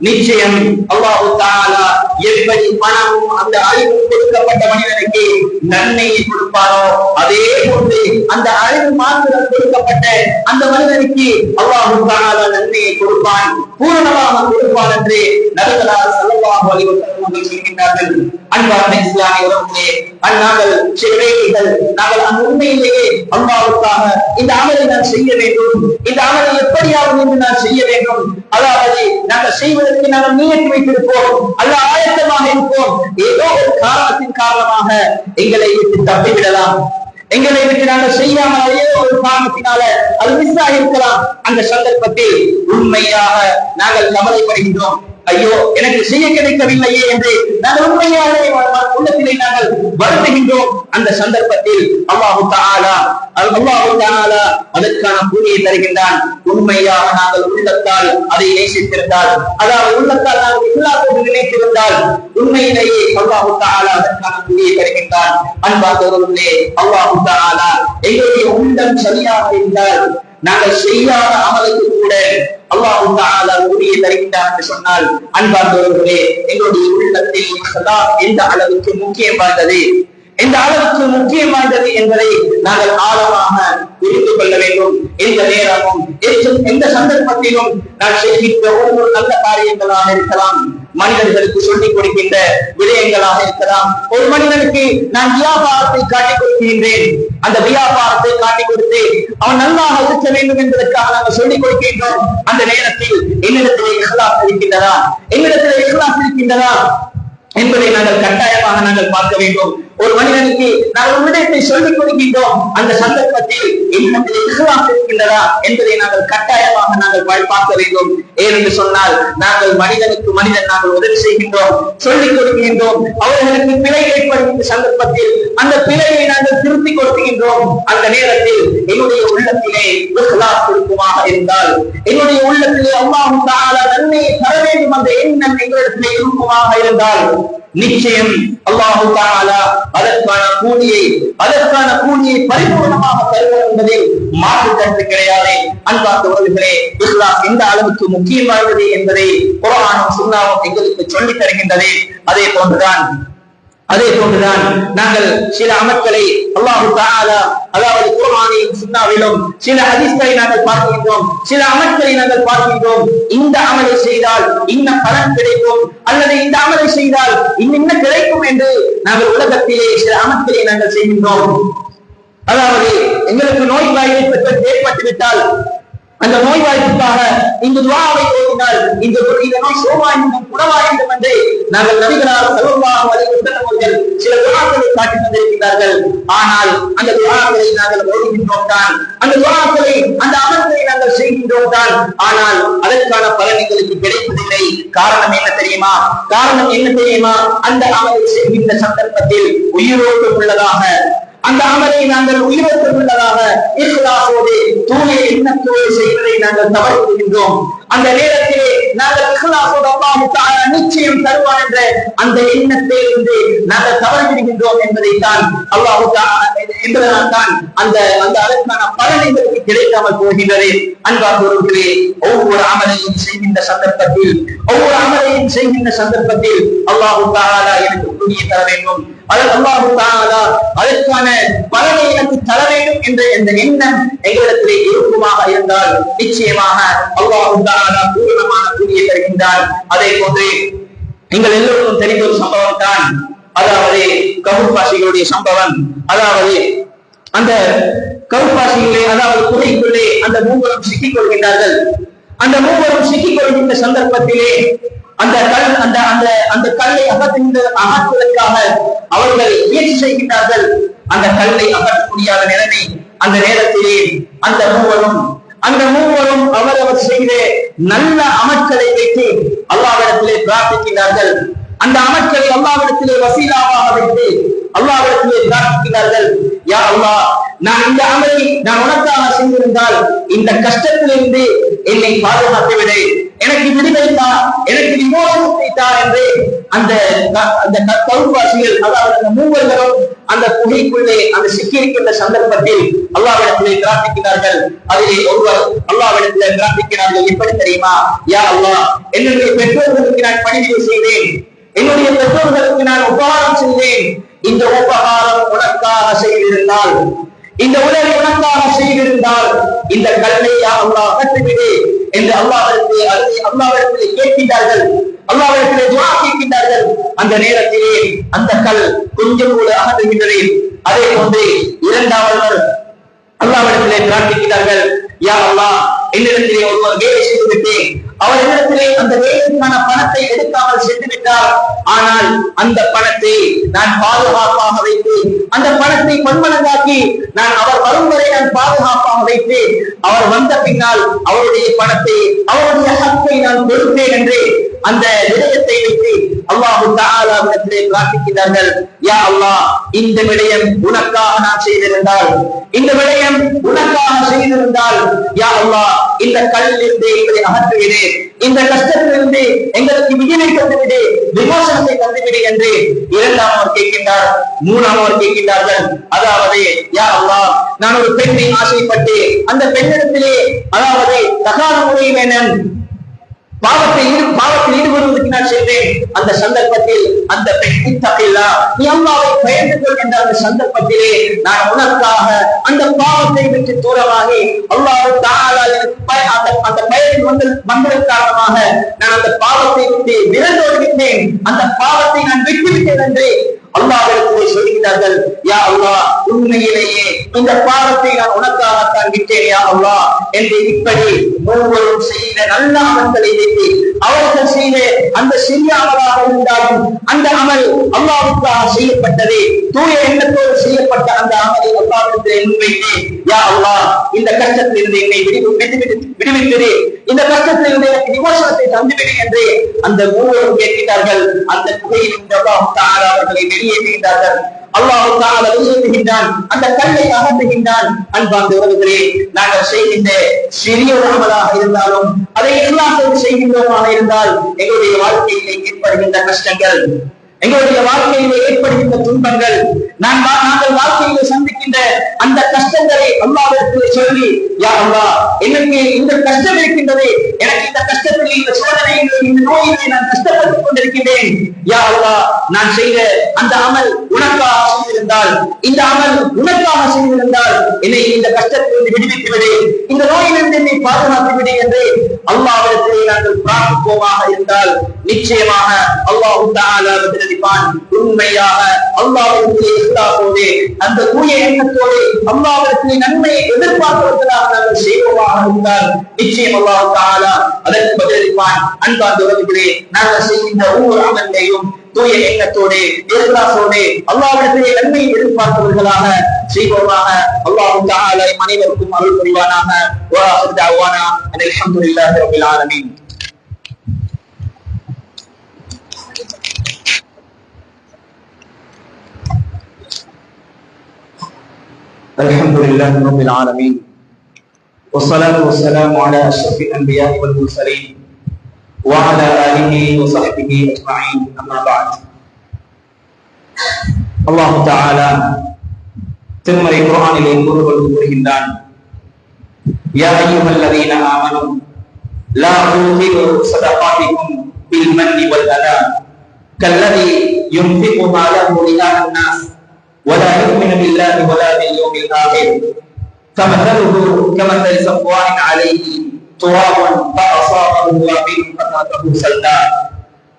நிச்சயம் அல்லாஹ் தஆலா எப்படி பணமும் அந்த அறிவு கொடுக்கப்பட்ட மனிதனுக்கு நன்மையை கொடுப்பாரோ அதே போன்று அந்த அறிவு மாத்திரம் கொடுக்கப்பட்ட அந்த மனிதனுக்கு அல்லாஹ் தஆலா நன்மையை கொடுப்பான், பூரணமாக கொடுப்பான் என்று நபிகளார் ஸல்லல்லாஹு அலைஹி வஸல்லம் அவர்கள் சொல்கின்றார்கள். அன்பார்ந்த இஸ்லாமிய உறவுகளே, நாங்கள் சில வேளைகள் நாங்கள் அந்த உண்மையிலேயே அல்லாஹ்வுக்காக இந்த அமலை நான் செய்ய வேண்டும், இந்த அமலை எப்படியாவது என்று நான் செய்ய வேண்டும், அதாவது நாங்கள் செய்வதற்கு நாங்கள் நியத்து வைத்திருப்போம், அல்லாஹ் ஆயத்தமாக இருப்போம், ஏதோ ஒரு காரணத்தின் காரணமாக எங்களை விட்டு தப்பிவிடலாம், எங்களை விட்டு நாங்கள் செய்யாமல் ஏதோ ஒரு காரணத்தினால அது மிஸ் ஆகியிருக்கலாம். அந்த சந்தர்ப்பத்தில் உண்மையாக நாங்கள் கவலைப்படுகின்றோம், ஐயோ எனக்கு செய்ய கிடைக்கவில்லையே என்று நாங்கள் உண்மையாகவே உள்ளத்திலே நாங்கள் வருந்துகின்றோம். அந்த சந்தர்ப்பத்தில் அல்லாஹ் தஆலா அதற்கான கூலியை தருகின்றான். உண்மையாக நாங்கள் உள்ளத்தால் அதை நேசித்திருந்தால், அதாவது உள்ளத்தால் நாங்கள் இஸ்லாத்தோடு நினைத்திருந்தால் உண்மையிலேயே அல்லாஹ் தஆலா அதற்கான கூலியை தருகின்றான். அன்பார்ந்தவர்களே, அல்லாஹ் தஆலா எங்களுடைய உள்ளம் சரியாக இருந்தால் நாங்கள் செய்யாத அமலுக்கு கூட அல்லாஹ் தஆலா கூலியை தருகின்றான் என்று சொன்னால், அன்பார்ந்தவர்களே, எங்களுடைய உள்ளத்தில் எந்த அளவுக்கு முக்கியம் வாய்ந்தது என்பதை நாங்கள் ஆழமாக புரிந்து கொள்ள வேண்டும். எந்த நேரமும் எந்த சந்தர்ப்பத்திலும் நான் செய்கின்ற ஒவ்வொரு நல்ல காரியங்களாக இருக்கலாம், மனிதர்களுக்கு சொல்லிக் கொடுக்கின்ற விடயங்களாக இருக்கலாம், ஒரு மனிதனுக்கு நான் வியாபாரத்தை காட்டிக் கொடுக்கின்றேன், அந்த வியாபாரத்தை காட்டிக் கொடுத்து அவன் நல்லாக இருக்க வேண்டும் என்பதற்காக நாங்கள் சொல்லிக் கொடுக்கின்றோம். அந்த நேரத்தில் என்னிடத்திலே இஹ்லாஸ் இருக்கின்றதா என்பதை நாங்கள் கட்டாயமாக நாங்கள் பார்க்க வேண்டும். ஒரு மனிதனுக்கு நாங்கள் விடயத்தை சொல்லிக் கொடுக்கின்றோம், அந்த சந்தர்ப்பத்தில் என்னிடத்தில் இஹ்லாஸ் இருக்கின்றதா என்பதை நாங்கள் கட்டாயமாக நாங்கள் பார்க்க வேண்டும். ஏனென்று சொன்னால் நாங்கள் மனிதன் நாங்கள் உதவி செய்கின்றோம், சொல்லிக் கொடுக்கின்றோம், அவர்களுக்கு பிழை ஏற்படுகின்ற சந்தர்ப்பத்தில் அந்த பிழையை நாங்கள் திருத்திக் கொடுக்கின்றோம். அந்த நேரத்தில் என்னுடைய உள்ளத்திலே இஹ்லாஸ் இருக்குமாக இருந்தால், என்னுடைய உள்ளத்திலே அல்லாஹ் தஆலா நன்மையை தர வேண்டும் அந்த எண்ணம் எங்களிடத்திலே இருக்குமாக இருந்தால் நிச்சயம் அல்லாஹ் தஆலா அதற்கான கூலியை பரிபூர்ணமாக தருவார் என்பதில் மாற்று கருத்து கிடையாது. அன்பார்ந்தவர்களே, இஸ்லாம் எந்த அளவுக்கு முக்கியமானது என்பதை குர்ஆனும் சுன்னாவும் எங்களுக்கு சொல்லித் தருகின்றது. அதே போன்றுதான் நாங்கள் சில அமல்களை அல்லாஹ் தஆலா அதாவது குர்ஆனிலும் சுன்னாவிலும் சில ஹதீஸ்களை நாங்கள் பார்க்கின்றோம், சில அமல்களை நாங்கள் பார்க்கின்றோம். இந்த அமலை செய்தால் இன்ன பலன் கிடைக்கும், அல்லது இந்த அமலை செய்தால் இன்ன கிடைக்கும் என்று நாங்கள் உலகத்திலே சில அமல்களை நாங்கள் செய்கின்றோம். அதாவது எங்களுக்கு நோய்வாய்ப்பு ஏற்பட்டுவிட்டால் அந்த நோய்வாய்ப்புக்காக இந்த துஆவை ஓதினால் இந்த நோய் சோமாயினும் குணமாயினும் என்று நாங்கள் நபிகளார் ஸல்லல்லாஹு அலைஹி வஸல்லம் அவர்கள் சில துஆ துஆக்களை காட்டி தந்திருக்கிறார்கள். ஆனால் அந்த துஆக்களை நாங்கள் ஓதுகின்றோம் தான், அந்த துஆக்களை அந்த அமல்களை நாங்கள் செய்கின்றோம் தான், ஆனால் அதற்கான பலன் எங்களுக்கு கிடைப்பதில்லை. காரணம் என்ன தெரியுமா? காரணம் என்ன தெரியுமா? அந்த அமலை செய்கின்ற சந்தர்ப்பத்தில் உயிரோட்டம் உள்ளதாக, அந்த அமலை நாங்கள் உயிரோட்டம் உள்ளதாக இஹ்லாஸோடு தூய எண்ணத்தோடு செய்வதை நாங்கள் தவறுகின்றோம். அந்த நேரத்திலே நாங்கள் இஹ்லாஸோடு அல்லாஹ் தஆலா நிச்சயம் தருவான் என்ற அந்த எண்ணத்தை இருந்து நாங்கள் தவறுகின்றோம் என்பதைத்தான் அல்லாஹ் தஆலா என்பதனால் தான் அந்த அதற்கான பலன் எங்களுக்கு கிடைக்காமல் போகின்றது. அன்பார்ந்தவர்களே, ஒவ்வொரு அமலையும் செய்கின்ற சந்தர்ப்பத்தில் அல்லாஹ் தஆலா எனக்கு புண்ணிய தர வேண்டும், அல்லாஹ் தஆலா அதற்கான பலனை எனக்கு தர வேண்டும் என்ற இந்த எண்ணம் எங்களிடத்திலே இருக்குமாக இருந்தால் நிச்சயமாக அல்லாஹ் தஆலா பூரணமான கூலியை தருகின்றார். அதே போன்று நீங்கள் எல்லோருக்கும் தெரிந்த ஒரு சம்பவம் தான், அதாவது கவுபாசிகளுடைய சம்பவம். அதாவது அந்த கவுபாசிகளே, அதாவது குகைக்குள்ளே அந்த மூவரும் சிக்கிக் கொள்கின்றார்கள். அந்த மூவரும் சிக்கிக் கொள்கின்ற சந்தர்ப்பத்திலே அந்த கல்லை அகற்றுவதற்காக அவர்கள் முயற்சி செய்கின்றார்கள். அந்த கல்லை அகற்ற முடியாத நிலைமை. அந்த நேரத்திலே அந்த மூவரும் அவரவர் செய்த நல்ல அமல்களை வைத்து அல்லாஹ்விடத்திலே பிரார்த்திக்கிறார்கள். அந்த அமல்களை அல்லாஹ்விடத்திலே வசீலாவாக வைத்து அல்லாஹ்விடத்திலே பிரார்த்திக்கிறார்கள். யா அல்லாஹ், நான் இந்த அமலை நான் உனக்காக செய்திருந்தால் இந்த கஷ்டத்திலிருந்து என்னை பாதுகாத்து விடு, எனக்கு விடுதலைத்தா, எனக்கு விமோசனத்தை தா என்று அந்த கவுபாசிகள், அதாவது அந்த மூவர்களும் அந்த குகைக்குள்ளே அந்த சிக்கியிருக்கின்ற சந்தர்ப்பத்தில் அல்லாஹ்விடத்திலே பிரார்த்திக்கிறார்கள். அதிலே ஒருவர் அல்லாஹ்விடத்திலே பிரார்த்திக்கிறார்கள். எப்படி தெரியுமா? யா அல்லாஹ், என்னுடைய பெற்றோர்களுக்கு நான் பணிவிடை செய்தேன், என்னுடைய பெற்றோர்களுக்கு நான் உபகாரம் செய்தேன். இந்த உபகாரம் உனக்காக செய்திருந்தால், இந்த உலகை உனக்காக செய்திருந்தால் இந்த கல்லை யா அல்லாஹ் அகற்றிவிடு என்று அல்லாஹ்விடத்திலே கேட்கின்றார்கள். அல்லாஹ்விடத்திலே துஆ கேட்கின்றார்கள். அந்த நேரத்திலே அந்த கல் கொஞ்சம் கூட அகற்றுகின்றது. அதே போன்று இரண்டாவது அல்லாஹ்விடத்திலே பிரார்த்திக்கிறார்கள். யா அல்லாஹ், என்னிடத்திலே ஒருவர் வேலை செய்து விட்டேன், அவர் இடத்திலே அந்த வேலைக்கான பணத்தை எடுக்காமல் சென்று விட்டார். ஆனால் அந்த பணத்தை நான் பாதுகாப்பாக வைத்து, அந்த பணத்தை பன்மடங்காக்கி நான் அவர் வரும் வரை நான் பாதுகாப்பாக வைத்து, அவர் வந்த பின்னால் அவருடைய பணத்தை, அவருடைய ஹக்கை நான் கொடுப்பேன் என்று அந்த விடயத்தை வைத்து அல்லாஹ் தஆலாவிடத்திலே பிரார்த்திக்கிறார்கள். யா அல்லாஹ், இந்த விடயம் உனக்காக நான் செய்திருந்தால், இந்த விடயம் உனக்காக செய்திருந்தால் யா அல்லாஹ், இந்த கல்லிலிருந்து எங்களை அகற்றிவிடு, இந்த கஷ்டத்திலிருந்து எங்களுக்கு விடுதலை தந்துவிடு, விமோசனத்தை தந்துவிடு என்று இரண்டாமவர் கேட்கின்றார். மூணாமவர் கேட்கின்றார்கள். அதாவது யா அல்லாஹ், நான் ஒரு பெண்ணை ஆசைப்பட்டு அந்த பெண்ணிடத்திலே, அதாவது தகாத முறையில் நான் பாவத்தில் ஈடுபடுவதற்கு நான் சென்றேன். அந்த சந்தர்ப்பத்தில் அந்த பெண் தப்பில்லா, நீ அல்லாஹ்வை பயந்து கொள் என்ற அந்த சந்தர்ப்பத்திலே நான் உனக்காக அந்த பாவத்தை விட்டு தூரமாகி அல்லாஹ் தஆலா அந்த பயனின் வந்ததன் காரணமாக நான் அந்த பாவத்தை விட்டு விரண்டோடுகின்றேன், அந்த பாவத்தை நான் விட்டுவிட்டேன் என்று அல்லாஹ்விடத்திலே சொல்கிறார்கள். யா அல்லாஹ், உண்மையிலேயே இந்த பாவத்தை நான் உனக்காகத்தான் விட்டேன் யா அல்லாஹ் என்று இப்படி ஒவ்வொருவரும் செய்த நல்ல அமல்களை வைத்து அவர்கள் செய்த அந்த சிறிய அமலாக இருந்தாலும் அந்த அமல் அல்லாஹ்வுக்காக செய்யப்பட்டது, தூய எண்ணத்தோடு செய்யப்பட்ட அந்த அமலை அல்லாஹ்விடத்திலே முன்வைத்து யா அல்லாஹ், இந்த கஷ்டத்திலிருந்து என்னை விடுவித்தது, இந்த கஷ்டத்திலிருந்து எனக்கு விமோசனத்தை தந்துவிடு என்று அந்த மூவரும் கேட்கிறார்கள். அந்த குகையில் இருந்து அல்லாஹ் தஆலா அவர்களை வெளியேற்றுகின்றார்கள். அல்லாஹ் தஆலா வெளியேற்றுகின்றான், அந்த கல்லை அகற்றுகின்றான். அன்பார்ந்த உறவுகளே, நாங்கள் செய்கின்ற சிறிய ஒரு அமலாக இருந்தாலும் அதை இஹ்லாஸோடு செய்கின்றோமாக இருந்தால் எங்களுடைய வாழ்க்கையிலே ஏற்படுகின்ற கஷ்டங்கள், எங்களுடைய வாழ்க்கையிலே ஏற்படுகின்ற துன்பங்கள், நாங்கள் வாழ்க்கையிலே சந்திக்கின்ற அந்த கஷ்டங்களை அல்லாஹ்விடத்திலே சொல்லி யா அல்லாஹ், எனக்கு இந்த கஷ்டம் இருக்கின்றது, எனக்கு இந்த கஷ்டத்தில், இந்த சோதனையில், இந்த நோயிலே நான் கஷ்டப்பட்டுக் கொண்டிருக்கின்றேன். யா அல்லாஹ், நான் செய்த அந்த அமல் உனக்காக செய்திருந்தால், இந்த அமல் உனக்காக செய்திருந்தால் என்னை இந்த கஷ்டத்திலிருந்து விடுவித்து விடு, இந்த நோயிலிருந்து என்னை பாதுகாத்து விடு என்று அல்லாஹ்விடத்திலே நாங்கள் பிரார்த்திப்போமாக இருந்தால் நிச்சயமாக அல்லாஹ் தஆலா பதிலளிப்பான். உண்மையாக அல்லாஹ்விடத்திலே இஹ்லாஸோடு அந்த தூய எண்ணத்தோடு அல்லாஹ்விடத்திலே நன்மையை எதிர்பார்ப்பவர்களாக நாங்கள் செய்வோமாக இருந்தால் நிச்சயம் அல்லாஹ் தஆலா அதற்கு பதிலளிப்பான். அன்பார்ந்த உறவுகளே, நாங்கள் செய்கின்ற ஒவ்வொரு அமலையும் தூய எண்ணத்தோடு இஹ்லாஸோடு அல்லாஹ்விடத்திலே நன்மை எதிர்பார்ப்பவர்களாக செய்வோமாக. அல்லாஹ் தஆலா அனைவருக்கும் அருள் புரிவானாக. வா ஆகிரு தஅவானா அல்ஹம்துலில்லாஹி ரப்பில் ஆலமீன். அல்ஹம்துலில்லாஹி ரப்பில் ஆலமீன். والصلاة والسلام على أشرف الأنبياء والمرسلين وعلى آله وصحبه أجمعين. أما بعد. الله تعالى திருமறை குர்ஆனிலே கூறுகின்றான், யா அய்யுஹல்லதீன ஆமனூ லா துஹிரு ஸதகாத்திக்கும் பில் மன்னி வல் அதா கல்லதி யுன்ஃபிகு மாலஹு ரிஆஅன் நாஸ் வலா யுமினு பில்லாஹி வலா பில் யௌமில் ஆகிர் فمثله كمثل صفوان عليه تراب فأصابه وابل فتركه صلدا.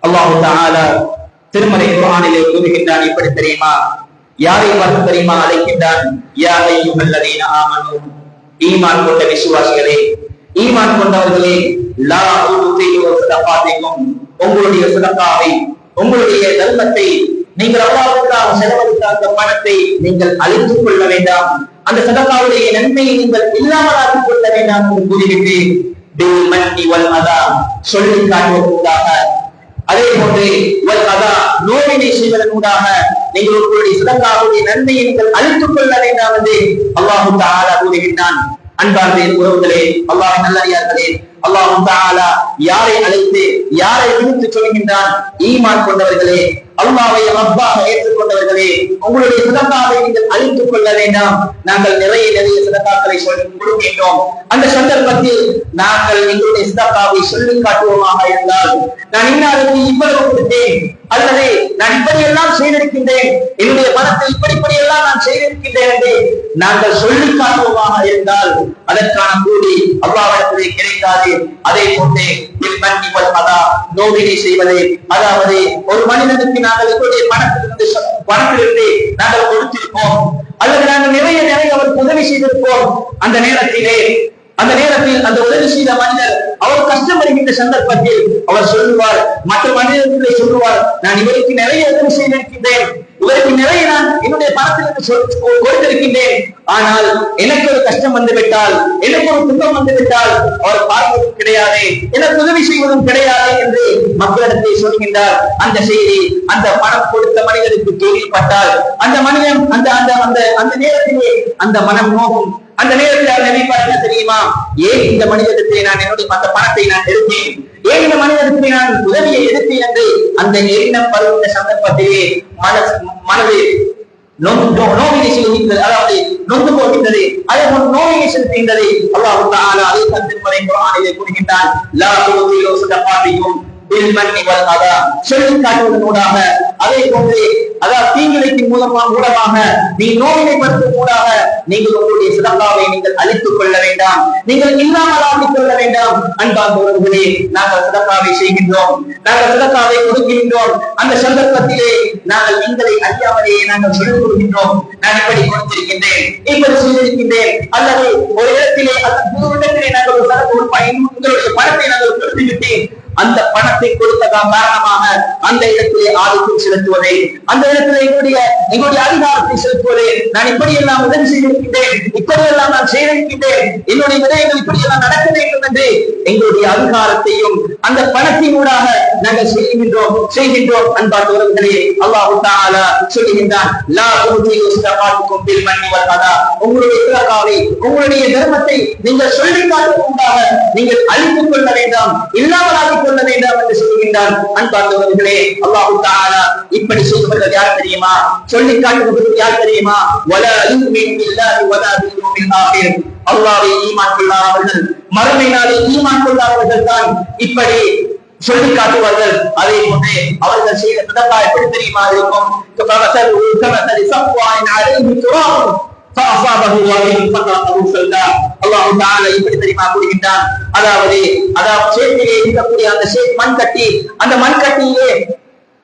அல்லாஹ் தஆலா திருமறை குர்ஆனிலே கூறுகின்றான், எப்படி தெரியுமா? யாரை பார்த்து தெரியுமா அழைக்கின்றான்? யா அய்யுஹல்லதீன ஆமனூ, ஈமான் கொண்ட விசுவாசிகளே, ஈமான் கொண்டவர்களே, லா துஹிரு ஸதகாத்திக்கும், உங்களுடைய சதகாவை, உங்களுடைய தர்மத்தை, நீங்கள் அல்லாஹ்வுக்காக செலவழித்த அந்த பணத்தை நீங்கள் அழித்துக் கொள்ள வேண்டாம், அந்த சதகாவுடைய நன்மையை நீங்கள் இல்லாமலாக்கிக் கொள்ள வேண்டாம் என்று கூறிவிட்டு பில் மன்னி வல் அதா, சொல்லி காட்டுவதற்காக, அதே போன்று வல் அதா, நோவினை செய்வதற்காக நீங்கள் உங்களுடைய சதகாவுடைய நன்மையை நீங்கள் அழித்துக் கொள்ள வேண்டாம் என்று அல்லாஹ் தஆலா கூறுகின்றான். அன்பார்ந்த உறவுகளே, அல்லாஹ்வின் நல்லடியார்களே, அல்லாஹ் தஆலா யாரை அழைத்து யாரை விடுத்து சொல்கின்றான்? ஈமான் கொண்டவர்களே, அல்லாஹ்வை ரப்பாக ஏற்றுக்கொண்டவர்களே, உங்களுடைய சதகாவை நீங்கள் அழித்துக் கொள்ள வேண்டாம். நாங்கள் நிறைய சதகாக்களை கொடுக்கின்றோம். அந்த சந்தர்ப்பத்தில் நாங்கள் எங்களுடைய சதகாவை சொல்லி காட்டுவோமாக இருந்தால், நான் இன்னாருக்கு இவ்வளவு கொடுத்தேன், அல்லது நான் இப்படியெல்லாம் செய்திருக்கின்றேன், என்னுடைய பணத்தை இப்படிப்படியெல்லாம் நான் செய்திருக்கின்றேன் என்று நாங்கள் சொல்லி காட்டுவோமாக இருந்தால் அதற்கான கூலி அல்லாஹ்விடத்திலே கிடைக்காது. அதே போன்று நோவினை செய்வது, அதாவது ஒரு மனிதனுக்கு நாங்கள் எங்களுடைய பணத்திலிருந்து நாங்கள் கொடுத்திருப்போம், அல்லது நாங்கள் நிறைய அவருக்கு உதவி செய்திருப்போம். அந்த நேரத்தில் அந்த உதவி செய்த மனிதர் அவர் கஷ்டம் வருகின்ற சந்தர்ப்பத்தில் அவர் சொல்லுவார், மற்ற மனிதர்களை சொல்லுவார், நான் இவருக்கு நிறைய உதவி செய்திருக்கின்றேன், இவருக்கு நிறைய நான் என்னுடைய பணத்திற்கு கொடுத்திருக்கின்றேன், ஆனால் எனக்கு ஒரு கஷ்டம் வந்துவிட்டால், எனக்கு ஒரு துன்பம் வந்துவிட்டால் அவர் பார்ப்பது கிடையாது, எனக்கு உதவி செய்வதும் கிடையாது என்று மக்களிடத்தை சொல்கின்றார். அந்த செய்தி அந்த பணம் கொடுத்த மனிதருக்கு கேள்விப்பட்டால் அந்த மனிதன் அந்த நேரத்திலே அந்த மனம் நோகும். அந்த நேரத்தில் நினைப்பார், என்ன தெரியுமா, ஏன் இந்த மனிதத்தை நான் என்னுடைய அந்த பணத்தை நான் எடுத்தேன், ஏன் இந்த மனிதத்தை நான் உதவியை எடுத்தேன் என்று அந்த எண்ணம் வருகின்ற சந்தர்ப்பத்திலே மனது நோவினை செலுத்துகின்றது, அதாவது நொந்து போகின்றது. அதே போன்று நோவினை செலுத்துகின்றது. அல்லாஹ் தஆலா அதை திருமறை குர்ஆனிலே கூறுகின்றான், லா துஹிரு ஸதகாத்திக்கும் பில் மன்னி வல் அதா, சொல்லி காட்டுவதனூடாக, அதே போன்று அதாவது தீங்கிழைப்பின் மூலமாக நீ நோவினைப்படுத்தும் மூலமாக நீங்கள் உங்களுடைய சதகாவை நீங்கள் அழித்துக் கொள்ள வேண்டாம், நீங்கள் இல்லாமல் ஆக்கிக் கொள்ள வேண்டாம். அன்பார்ந்தவர்களே, நாங்கள் சதகாவை செய்கின்றோம், நாங்கள் சதகாவை கொடுக்கின்றோம். அந்த சந்தர்ப்பத்திலே நாங்கள் எங்களை அறியாமலேயே நாங்கள் சொல்லிக் கொள்கின்றோம், நான் இப்படி கொடுத்திருக்கின்றேன், இப்படி செய்திருக்கின்றேன், அல்லது ஒரு இடத்திலே நாங்கள் உங்களுடைய பணத்தை நாங்கள் கொடுத்துவிட்டேன், அந்த பணத்தை கொடுத்ததன் காரணமாக அந்த இடத்திலே ஆதிக்கம் செலுத்துவதை, அந்த இடத்திலே எங்களுடைய அதிகாரத்தை செலுத்துவதை, நான் இப்படியெல்லாம் உதவி செய்திருக்கின்றேன், இப்படியெல்லாம் நான் செய்திருக்கின்றேன், என்னுடைய விடயங்கள் இப்படியெல்லாம் நடக்க வேண்டும் என்று எங்களுடைய அதிகாரத்தையும் அந்த பணத்தின் ஊடாக நாங்கள் செய்கின்றோம். அன்பார்ந்தவர்களே, அல்லாஹ் தஆலா சொல்லுகின்றான், லா துஹிரு ஸதகாத்திக்கும் பில் மன்னி வல் அதா, உங்களுடைய சதகாவை, உங்களுடைய தர்மத்தை நீங்கள் சொல்லி காட்டுவதற்காக நீங்கள் அழித்துக் கொள்ள வேண்டாம், இல்லாமல் கொள்ள வேண்டாம் என்று சொல்கின்றான். அன்பார்ந்தவர்களே, அல்லாஹ் தஆலா இப்படி சொல்பவர்கள் யார் தெரியுமா? சொல்லி காட்டுபவர்கள் யார் தெரியுமா? வலா யுமினு பில்லாஹி வலா பில் யௌமில் ஆகிர், அல்லாஹ்வை ஈமான் கொள்ளாதவர்கள், மறுமை நாளில் ஈமான் கொள்ளாதவர்கள் தான் இப்படி சொல்லி காட்டுவார்கள். அதே போன்று அவர்கள் செய்த சதகா எப்படி தெரியுமா இருக்கும்? அல்லாஹ் தஆலா இப்படி தெரியுமா கூறுகின்றான், அதாவது சேற்றிலே இருக்கக்கூடிய அந்த மண்கட்டியிலே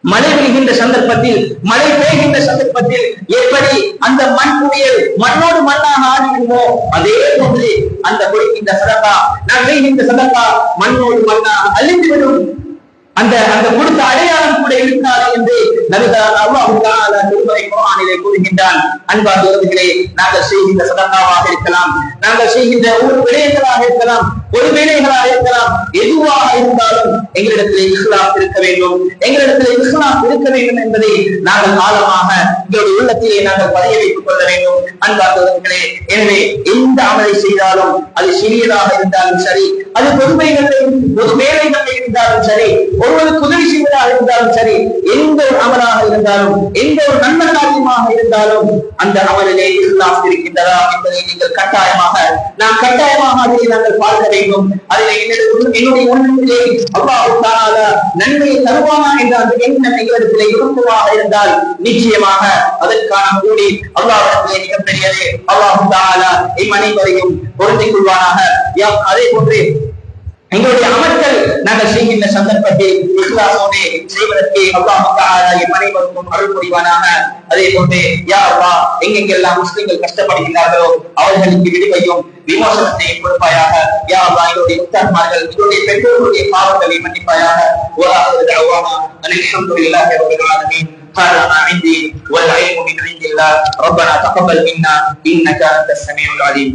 மழை பெய்கின்ற சந்தர்ப்பத்தில், மழை பெய்கின்ற சந்தர்ப்பத்தில் எப்படி அந்த மண் புயல் மண்ணோடு மண்ணாக ஆடுகிறோமோ அதே போன்று அந்த கொடுக்கின்ற சதகா, நான் செய்கின்ற சதகா மண்ணோடு மண்ணாக அழிந்துவிடும். அந்த அந்த கொடுத்த அடையாளம் கூட இருக்காது என்று நபிகளார் அல்லாஹ் தஆலா திருமறை குர்ஆனிலே கூறுகின்றான். அன்பார்ந்தவர்களே, நாங்கள் செய்கின்ற சதகாவாக இருக்கலாம், நாங்கள் செய்கின்ற ஒரு விடயங்களாக இருக்கலாம், ஒரு வேலைகளாக இருக்கலாம், எதுவாக இருந்தாலும் எங்களிடத்தில் இஸ்லாம் இருக்க வேண்டும், எங்களிடத்தில் இஸ்லாம் இருக்க வேண்டும் என்பதை நாங்கள் ஆழமாக எங்களுடைய உள்ளத்திலே நாங்கள் பதிய வைத்துக் கொள்ள வேண்டும். அன்பார்ந்தவர்களே, எனவே எந்த அமலை செய்தாலும் அது சிறியதாக இருந்தாலும் சரி, அது பொது வேலைகள் இருந்தாலும் சரி, ஒருவருக்கு உதவி செய்வதாக இருந்தாலும் சரி, எந்த ஒரு அமலாக இருந்தாலும், எந்த ஒரு நன்மை காரியமாக இருந்தாலும் அந்த அமலிலே இஸ்லாம் இருக்கின்றதா என்பதை நீங்கள் நாம் கட்டாயமாக அதை நாங்கள் பார்க்க வேண்டும். அதில் என்னுடைய உள்ளத்திலே அல்லாஹ் தஆலா நன்மையை தருவானா என்ற அந்த எண்ணம் எங்களிடத்திலே இருக்குமாக இருந்தால் நிச்சயமாக அதற்கான கூலி அல்லாஹ்விடத்திலே மிகப்பெரியது. அல்லாஹ் தஆலா அனைவரையும் பொருந்திக் கொள்வானாக. அதே போன்று எங்களுடைய அமல்கள் நாங்கள் செய்கின்ற சந்தர்ப்பத்தில் இஸ்லாமோடு செய்வதற்கு அல்லாஹ் தஆலா அனைவருக்கும் அருள் புரிவானாக. அதே போன்று யா அல்லாஹ் எங்கெங்கெல்லாம் முஸ்லிம்கள் கஷ்டப்படுகிறார்களோ அவர்களுக்கு விடுவையும் விமோசனத்தையும் கொடுப்பாயாக. யா அல்லாஹ் எங்களுடைய உத்தார்மார்கள், எங்களுடைய பெற்றோர்களுடைய பாவங்களை மன்னிப்பாயாக. அல்ஹம்துலில்லாஹி ரப்பில் ஆலமீன். هذا ما عندي والعلم من عند الله. ربنا تقبل منا إنك أنت السميع العليم.